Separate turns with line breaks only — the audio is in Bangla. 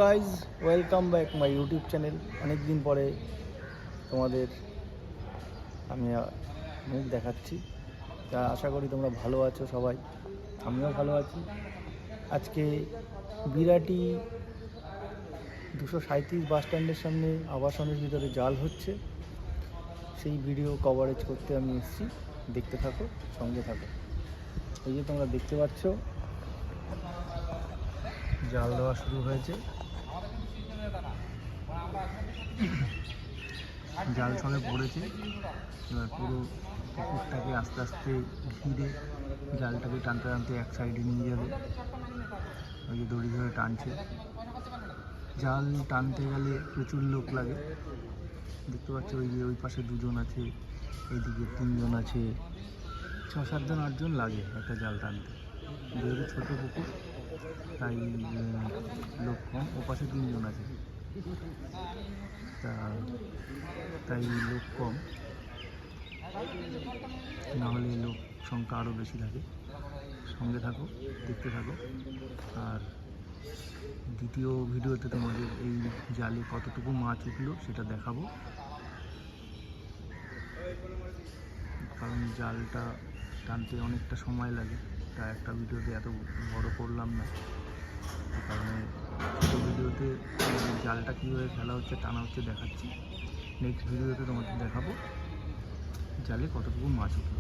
Guys welcome back my YouTube channel. অনেক দিন পরে তোমাদের আমি মুখ দেখাচ্ছি, তা আশা করি তোমরা ভালো আছো সবাই। আমিও ভালো আছি। আজকে বিরাটি 237 বাস স্ট্যান্ডের সামনে আবাসনের ভিতরে জাল হচ্ছে, সেই ভিডিও কভারেজ করতে আমি এসেছি। দেখতে থাকো, সঙ্গে থাকো। এই যে তোমরা দেখতে পাচ্ছ জাল দেওয়া শুরু হয়েছে। জাল সবে পড়েছে, এবার পুরো পুকুরটাকে আস্তে আস্তে ঘিরে জালটাকে টানতে টানতে এক সাইডে নিয়ে যাবে। ওই যে দড়ি ধরে টানছে। জাল টানতে গেলে প্রচুর লোক লাগে, দেখতে পাচ্ছ। ওই যে ওই পাশে দুজন আছে, এইদিকে 3 জন আছে, 6-7 জন 8 জন লাগে একটা জাল টানতে। যেহেতু ছোটো পুকুর তাই লোক কম, ও পাশে 3 জন আছে, তাই লোক কম, নাহলে লোক সংখ্যা আরও বেশি থাকে। সঙ্গে থাকো, দেখতে থাকো। আর দ্বিতীয় ভিডিওতে তোমাদের এই জালে কতটুকু মাছ উঠলো সেটা দেখাবো, কারণ জালটা টানতে অনেকটা সময় লাগে। তা একটা ভিডিওতে এত বড় করলাম না, কারণে ছোটো ভিডিওতে জালটা কীভাবে ফেলা হচ্ছে, টানা হচ্ছে দেখাচ্ছি। নেক্সট ভিডিওতে তোমাদের দেখাবো জালে কতটুকু মাছ উঠলো।